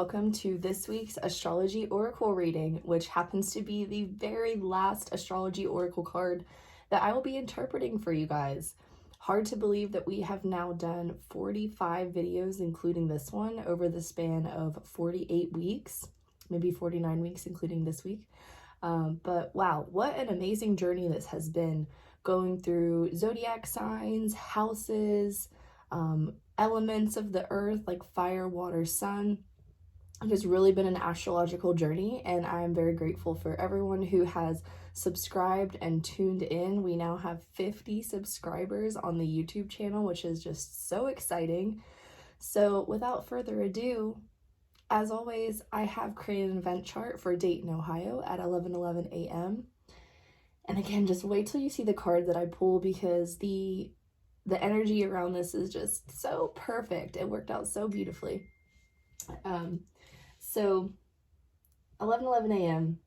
welcome to this week's Astrology Oracle reading, which happens to be the very last Astrology Oracle card that I will be interpreting for you guys. Hard to believe that we have now done 45 videos, including this one, over the span of 48 weeks, maybe 49 weeks, including this week. But wow, what an amazing journey this has been, going through zodiac signs, houses, elements of the earth like fire, water, sun. It has really been an astrological journey, and I am very grateful for everyone who has subscribed and tuned in. We now have 50 subscribers on the YouTube channel, which is just so exciting. So without further ado, as always, I have created an event chart for Dayton, Ohio at 11:11 a.m. And again, just wait till you see the card that I pull, because the energy around this is just so perfect. It worked out so beautifully. So 11:11 a.m.,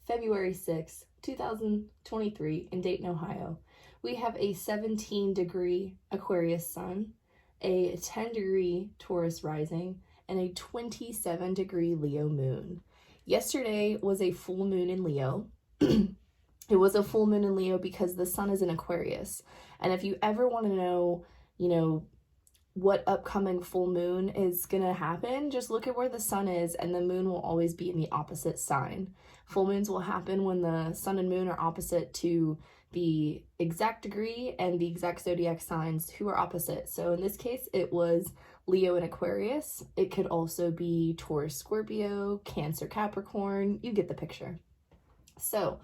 February 6th, 2023 in Dayton, Ohio. We have a 17-degree Aquarius sun, a 10-degree Taurus rising, and a 27-degree Leo moon. Yesterday was a full moon in Leo. It was a full moon in Leo because the sun is in Aquarius. And if you ever want to know, what upcoming full moon is going to happen, just look at where the sun is, and the moon will always be in the opposite sign. Full moons will happen when the sun and moon are opposite to the exact degree and the exact zodiac signs who are opposite. So in this case, it was Leo and Aquarius. It could also be Taurus, Scorpio, Cancer, Capricorn. You get the picture. So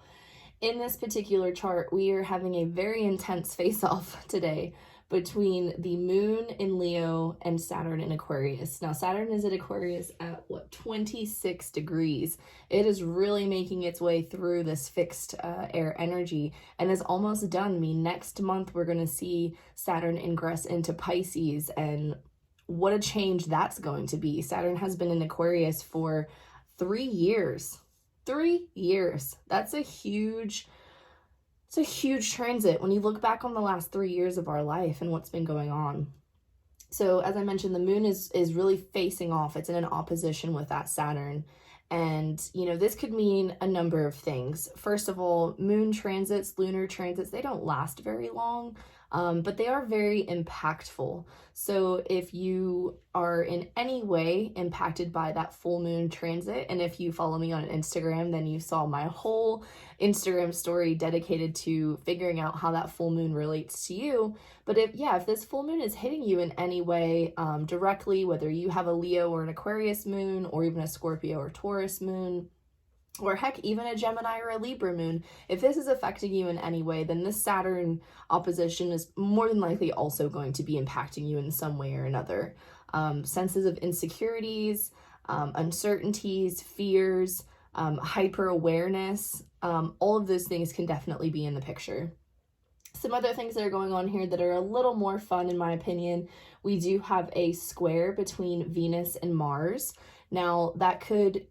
in this particular chart, we are having a very intense face-off today between the moon in Leo and Saturn in Aquarius. Now, Saturn is at Aquarius at 26 degrees. It is really making its way through this fixed air energy and is almost done. I mean, next month we're going to see Saturn ingress into Pisces, and what a change that's going to be. Saturn has been in Aquarius for 3 years. 3 years. That's a huge transit when you look back on the last 3 years of our life and what's been going on. So as I mentioned, the moon is really facing off. It's in an opposition with that Saturn. And, this could mean a number of things. First of all, moon transits, lunar transits, they don't last very long, but they are very impactful. So if you are in any way impacted by that full moon transit, and if you follow me on Instagram, then you saw my whole Instagram story dedicated to figuring out how that full moon relates to you. But if this full moon is hitting you in any way directly, whether you have a Leo or an Aquarius moon, or even a Scorpio or Taurus moon, or heck, even a Gemini or a Libra moon, if this is affecting you in any way, then this Saturn opposition is more than likely also going to be impacting you in some way or another. Senses of insecurities, uncertainties, fears, hyper-awareness, all of those things can definitely be in the picture. Some other things that are going on here that are a little more fun, in my opinion, we do have a square between Venus and Mars. Now, that could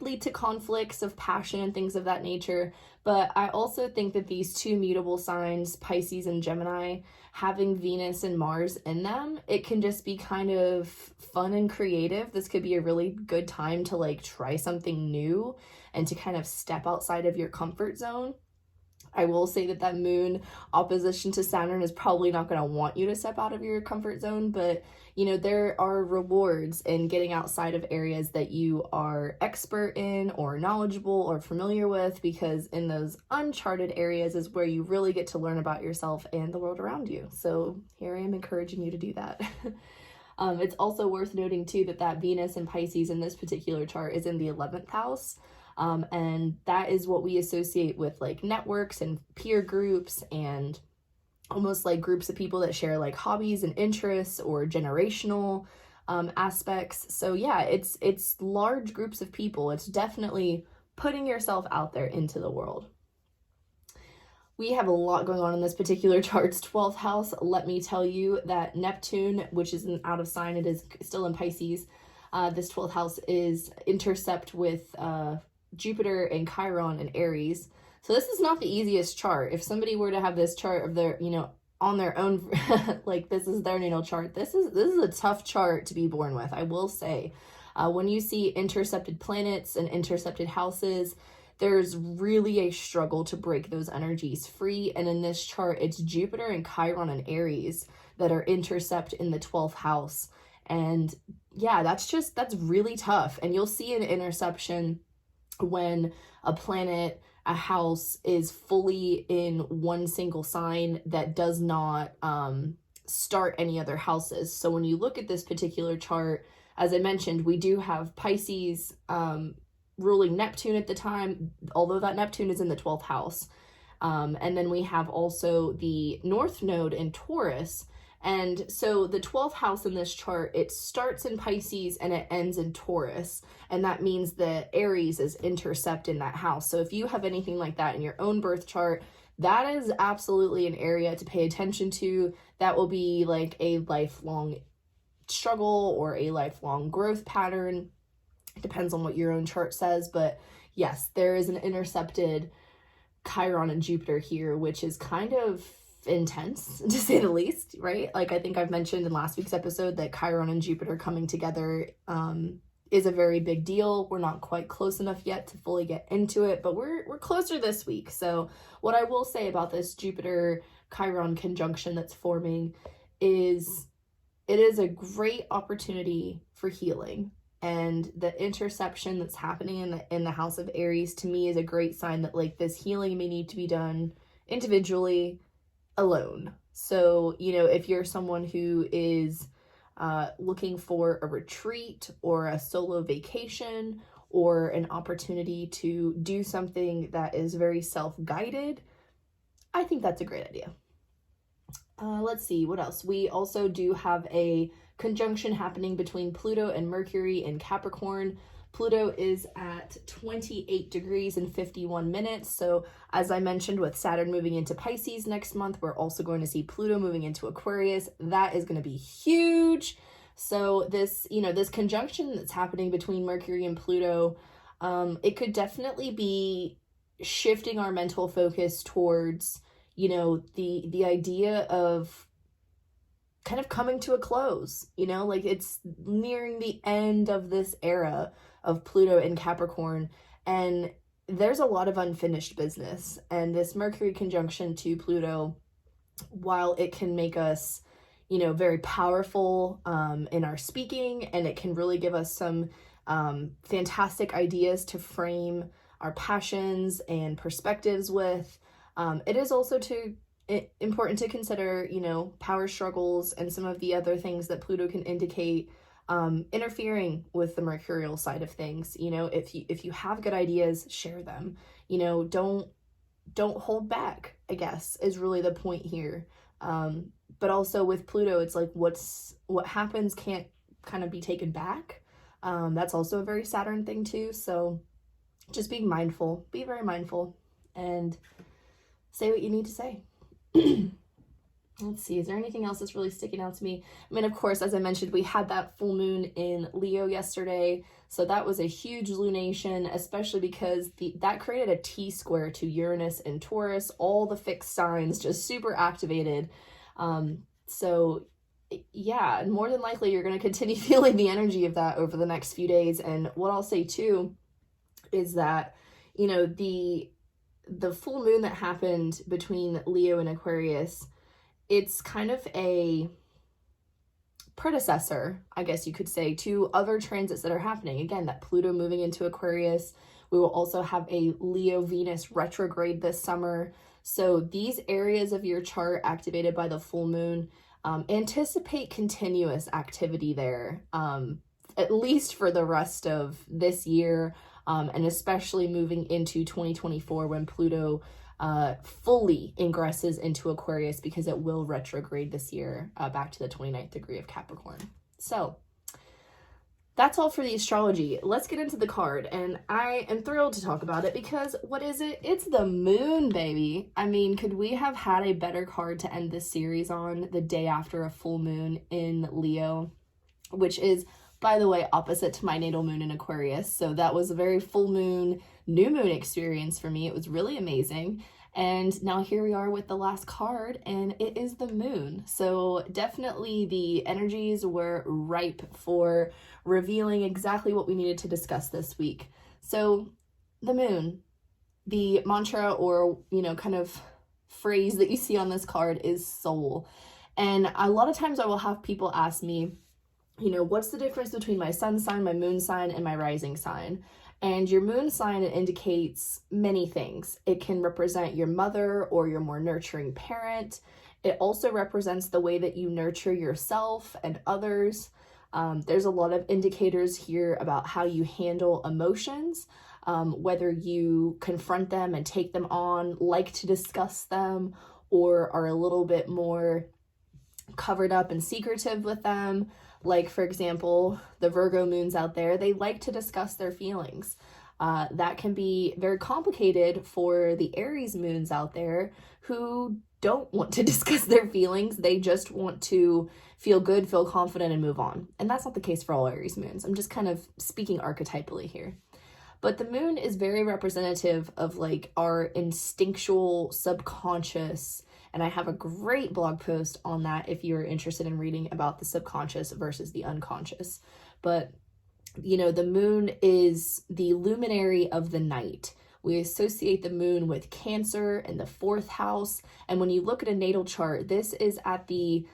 lead to conflicts of passion and things of that nature, but I also think that these two mutable signs, Pisces and Gemini, having Venus and Mars in them, it can just be kind of fun and creative. This could be a really good time to try something new and to kind of step outside of your comfort zone. I will say that moon opposition to Saturn is probably not going to want you to step out of your comfort zone, but there are rewards in getting outside of areas that you are expert in or knowledgeable or familiar with, because in those uncharted areas is where you really get to learn about yourself and the world around you. So here I am encouraging you to do that. It's also worth noting too that Venus and Pisces in this particular chart is in the 11th house. And that is what we associate with networks and peer groups, and almost groups of people that share hobbies and interests or generational aspects. So yeah, it's large groups of people. It's definitely putting yourself out there into the world. We have a lot going on in this particular chart's 12th house. Let me tell you that Neptune, which is an out of sign, it is still in Pisces. This 12th house is intercept with Jupiter and Chiron and Aries. So this is not the easiest chart. If somebody were to have this chart of their, on their own, this is their natal chart, this is a tough chart to be born with, I will say. When you see intercepted planets and intercepted houses, there's really a struggle to break those energies free. And in this chart, it's Jupiter and Chiron and Aries that are intercept in the 12th house. And yeah, that's really tough. And you'll see an interception when a planet, a house is fully in one single sign that does not start any other houses. So when you look at this particular chart, as I mentioned, we do have Pisces ruling Neptune at the time, although that Neptune is in the 12th house. And then we have also the North Node in Taurus. And so the 12th house in this chart, it starts in Pisces and it ends in Taurus. And that means that Aries is intercept in that house. So if you have anything like that in your own birth chart, that is absolutely an area to pay attention to. That will be like a lifelong struggle or a lifelong growth pattern. It depends on what your own chart says. But yes, there is an intercepted Chiron and Jupiter here, which is kind of intense, to say the least, right? Like I think I've mentioned in last week's episode that Chiron and Jupiter coming together is a very big deal. We're not quite close enough yet to fully get into it, but we're closer this week. So what I will say about this Jupiter Chiron conjunction that's forming is it is a great opportunity for healing. And the interception that's happening in the house of Aries, to me, is a great sign that like this healing may need to be done individually, alone. So, you know, if you're someone who is looking for a retreat or a solo vacation or an opportunity to do something that is very self-guided, I think that's a great idea. Let's see, what else? We also do have a conjunction happening between Pluto and Mercury in Capricorn. Pluto is at 28 degrees and 51 minutes. So as I mentioned, with Saturn moving into Pisces next month, we're also going to see Pluto moving into Aquarius. That is going to be huge. So this, you know, this conjunction that's happening between Mercury and Pluto, it could definitely be shifting our mental focus towards, you know, the idea of kind of coming to a close, you know, like it's nearing the end of this era of Pluto in Capricorn, and there's a lot of unfinished business. And this Mercury conjunction to Pluto, while it can make us, you know, very powerful in our speaking, and it can really give us some fantastic ideas to frame our passions and perspectives with, it is also important to consider, you know, power struggles and some of the other things that Pluto can indicate interfering with the mercurial side of things. You know, if you have good ideas, share them. You know, don't hold back, I guess, is really the point here. But also with Pluto, it's like what happens can't kind of be taken back. That's also a very Saturn thing too. So just being mindful, be very mindful, and say what you need to say. Let's see, is there anything else that's really sticking out to me? I mean, of course, as I mentioned, we had that full moon in Leo yesterday, so that was a huge lunation, especially because that created a T-square to Uranus and Taurus, all the fixed signs just super activated. So yeah, and more than likely you're going to continue feeling the energy of that over the next few days. And what I'll say too is that, you know, the full moon that happened between Leo and Aquarius, it's kind of a predecessor, I guess you could say, to other transits that are happening. Again, that Pluto moving into Aquarius. We will also have a Leo-Venus retrograde this summer. So these areas of your chart activated by the full moon, anticipate continuous activity there, at least for the rest of this year, and especially moving into 2024 when Pluto fully ingresses into Aquarius, because it will retrograde this year back to the 29th degree of Capricorn. So that's all for the astrology. Let's get into the card, and I am thrilled to talk about it because what is it? It's the moon, baby. I mean, could we have had a better card to end this series on the day after a full moon in Leo, which is, by the way, opposite to my natal moon in Aquarius. So that was a very full moon, new moon experience for me. It was really amazing. And now here we are with the last card, and it is the moon. So definitely the energies were ripe for revealing exactly what we needed to discuss this week. So the moon, the mantra or, kind of phrase that you see on this card is soul. And a lot of times I will have people ask me, what's the difference between my sun sign, my moon sign, and my rising sign? And your moon sign indicates many things. It can represent your mother or your more nurturing parent. It also represents the way that you nurture yourself and others. There's a lot of indicators here about how you handle emotions, whether you confront them and take them on, like to discuss them, or are a little bit more covered up and secretive with them. Like, for example, the Virgo moons out there, they like to discuss their feelings. That can be very complicated for the Aries moons out there who don't want to discuss their feelings. They just want to feel good, feel confident, and move on. And that's not the case for all Aries moons. I'm just kind of speaking archetypally here. But the moon is very representative of like our instinctual subconscious. And I have a great blog post on that if you're interested in reading about the subconscious versus the unconscious. But, the moon is the luminary of the night. We associate the moon with Cancer and the 4th house. And when you look at a natal chart, this is at the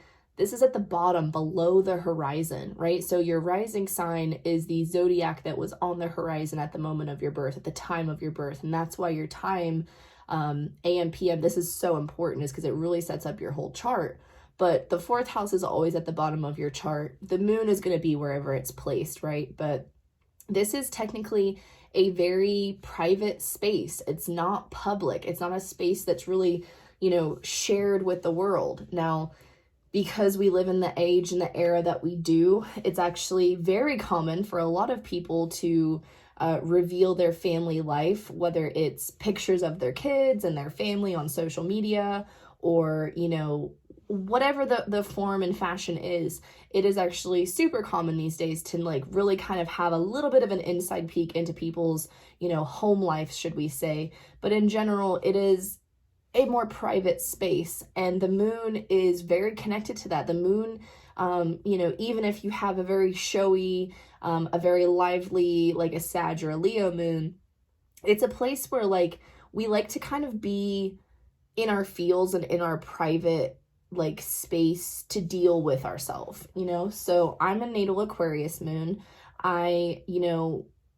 bottom below the horizon, right? So your rising sign is the zodiac that was on the horizon at the moment of your birth, at the time of your birth. And that's why your time, AM, PM, this is so important, is because it really sets up your whole chart. But the 4th house is always at the bottom of your chart. The moon is going to be wherever it's placed, right? But this is technically a very private space. It's not public. It's not a space that's really, shared with the world. Now, because we live in the age and the era that we do, it's actually very common for a lot of people to reveal their family life, whether it's pictures of their kids and their family on social media, or, whatever the form and fashion is. It is actually super common these days to like really kind of have a little bit of an inside peek into people's, home life, should we say. But in general, it is a more private space, and the moon is very connected to that. The moon, even if you have a very showy, a very lively, like a Sag or a Leo moon, it's a place where like we like to kind of be in our fields and in our private like space to deal with ourselves, So I'm a natal Aquarius moon. I,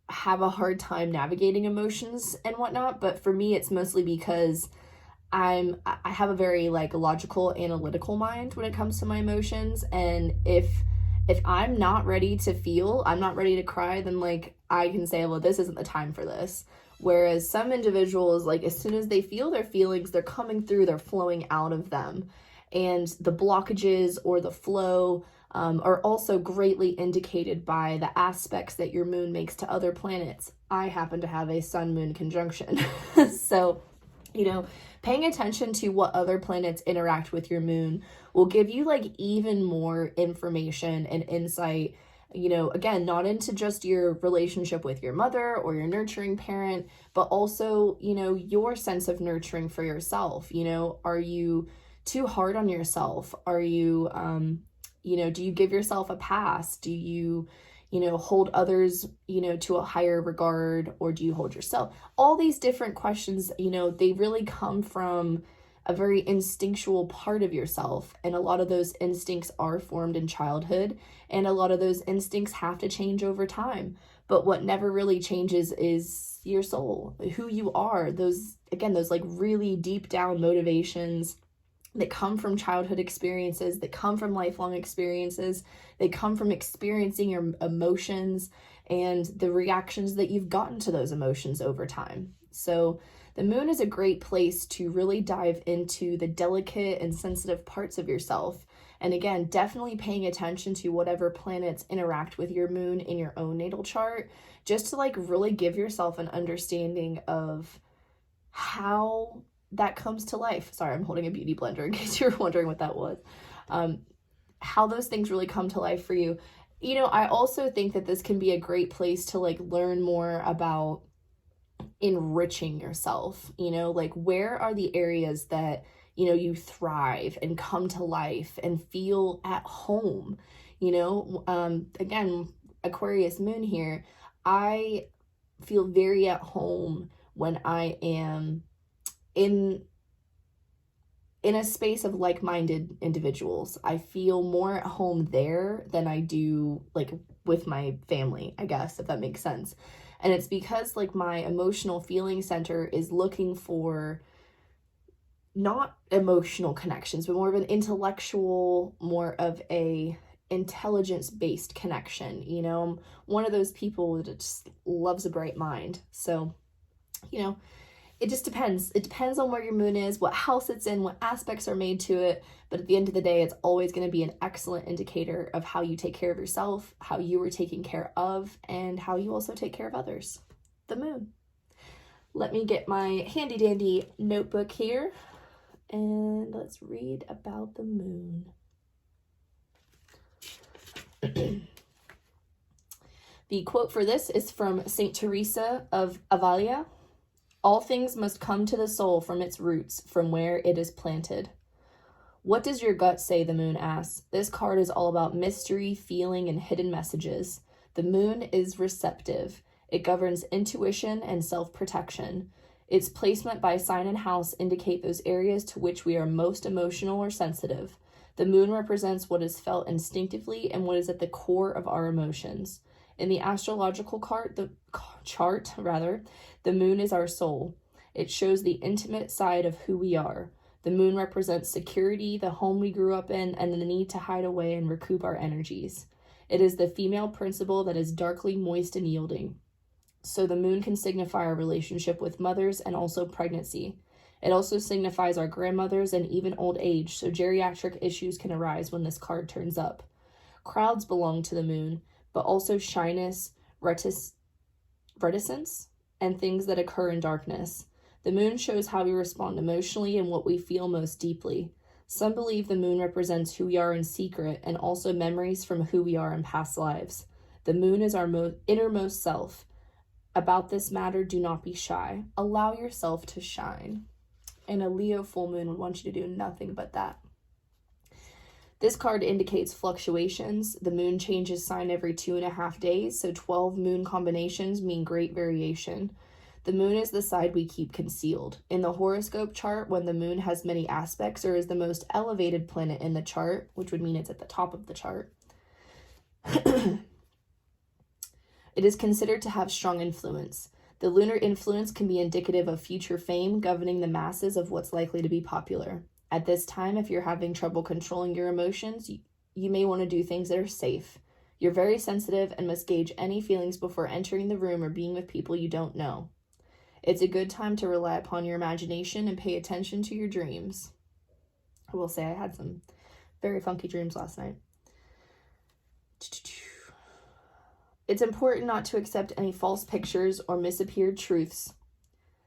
have a hard time navigating emotions and whatnot, but for me it's mostly because I have a very like logical, analytical mind when it comes to my emotions. And if I'm not ready to feel, I'm not ready to cry, then like I can say, well, this isn't the time for this. Whereas some individuals, like as soon as they feel their feelings, they're coming through, they're flowing out of them. And the blockages or the flow are also greatly indicated by the aspects that your moon makes to other planets. I happen to have a sun-moon conjunction. So, paying attention to what other planets interact with your moon will give you like even more information and insight, again, not into just your relationship with your mother or your nurturing parent, but also, your sense of nurturing for yourself. Are you too hard on yourself? Are you, do you give yourself a pass? Do you, hold others, to a higher regard, or do you hold yourself? All these different questions, they really come from a very instinctual part of yourself. And a lot of those instincts are formed in childhood, and a lot of those instincts have to change over time. But what never really changes is your soul, who you are. Those like really deep down motivations that come from childhood experiences, that come from lifelong experiences, they come from experiencing your emotions and the reactions that you've gotten to those emotions over time. So the moon is a great place to really dive into the delicate and sensitive parts of yourself. And again, definitely paying attention to whatever planets interact with your moon in your own natal chart, just to like really give yourself an understanding of how that comes to life. Sorry, I'm holding a beauty blender in case you're wondering what that was. How those things really come to life for you. I also think that this can be a great place to like learn more about enriching yourself, you know, like where are the areas that, you know, you thrive and come to life and feel at home, you know. Again, Aquarius moon here, I feel very at home when I am in a space of like-minded individuals. I feel more at home there than I do like with my family, I guess, if that makes sense. And it's because like my emotional feeling center is looking for not emotional connections, but more of an intellectual, more of a intelligence-based connection. You know, I'm one of those people that just loves a bright mind. So, you know, it just depends. It depends on where your moon is, what house it's in, what aspects are made to it. But at the end of the day, it's always going to be an excellent indicator of how you take care of yourself, how you were taken care of, and how you also take care of others. The moon. Let me get my handy dandy notebook here and let's read about the moon. The quote for this is from Saint Teresa of Avila. All things must come to the soul from its roots, from where it is planted. What does your gut say? The moon asks. This card is all about mystery, feeling, and hidden messages. The moon is receptive. It governs intuition and self-protection. Its placement by sign and house indicate those areas to which we are most emotional or sensitive. The moon represents what is felt instinctively and what is at the core of our emotions. In the astrological chart, the moon is our soul. It shows the intimate side of who we are. The moon represents security, the home we grew up in, and the need to hide away and recoup our energies. It is the female principle that is darkly moist and yielding. So the moon can signify our relationship with mothers and also pregnancy. It also signifies our grandmothers and even old age, so geriatric issues can arise when this card turns up. Crowds belong to the moon, but also shyness, reticence, and things that occur in darkness. The moon shows how we respond emotionally and what we feel most deeply. Some believe the moon represents who we are in secret and also memories from who we are in past lives. The moon is our innermost self. About this matter, do not be shy. Allow yourself to shine. And a Leo full moon would want you to do nothing but that. This card indicates fluctuations. The moon changes sign every 2.5 days, so 12 moon combinations mean great variation. The moon is the side we keep concealed. In the horoscope chart, when the moon has many aspects or is the most elevated planet in the chart, which would mean it's at the top of the chart, it is considered to have strong influence. The lunar influence can be indicative of future fame, governing the masses of what's likely to be popular. At this time, if you're having trouble controlling your emotions, you may want to do things that are safe. You're very sensitive and must gauge any feelings before entering the room or being with people you don't know. It's a good time to rely upon your imagination and pay attention to your dreams. I will say I had some very funky dreams last night. It's important not to accept any false pictures or misappeared truths.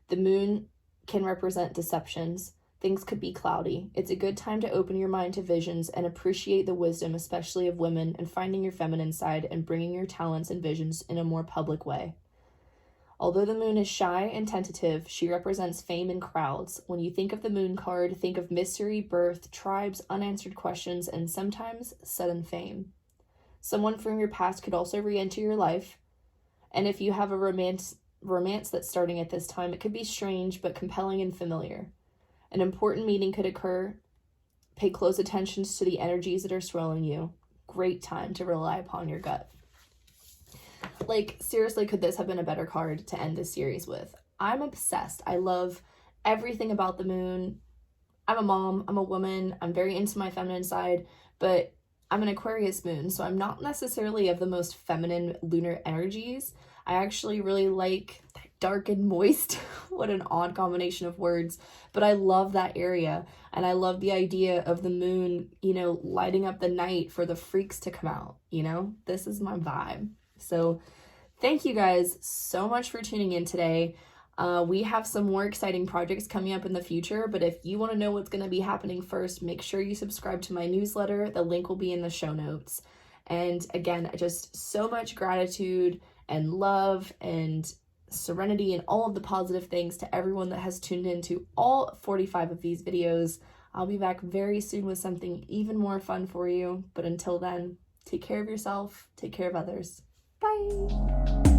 The moon can represent deceptions. Things could be cloudy. It's a good time to open your mind to visions and appreciate the wisdom, especially of women, and finding your feminine side and bringing your talents and visions in a more public way. Although the moon is shy and tentative, she represents fame in crowds. When you think of the moon card, think of mystery, birth, tribes, unanswered questions, and sometimes sudden fame. Someone from your past could also re-enter your life. And if you have a romance that's starting at this time, it could be strange but compelling and familiar. An important meeting could occur. Pay close attention to the energies that are swirling you. Great time to rely upon your gut. Like, seriously, could this have been a better card to end this series with? I'm obsessed. I love everything about the moon. I'm a mom. I'm a woman. I'm very into my feminine side, but I'm an Aquarius moon, so I'm not necessarily of the most feminine lunar energies. I actually really like that dark and moist. What an odd combination of words. But I love that area. And I love the idea of the moon, you know, lighting up the night for the freaks to come out. You know, this is my vibe. So thank you guys so much for tuning in today. We have some more exciting projects coming up in the future, but if you want to know what's going to be happening first, make sure you subscribe to my newsletter. The link will be in the show notes. And again, just so much gratitude and love and serenity, and all of the positive things to everyone that has tuned into all 45 of these videos. I'll be back very soon with something even more fun for you. But until then, take care of yourself, take care of others. Bye!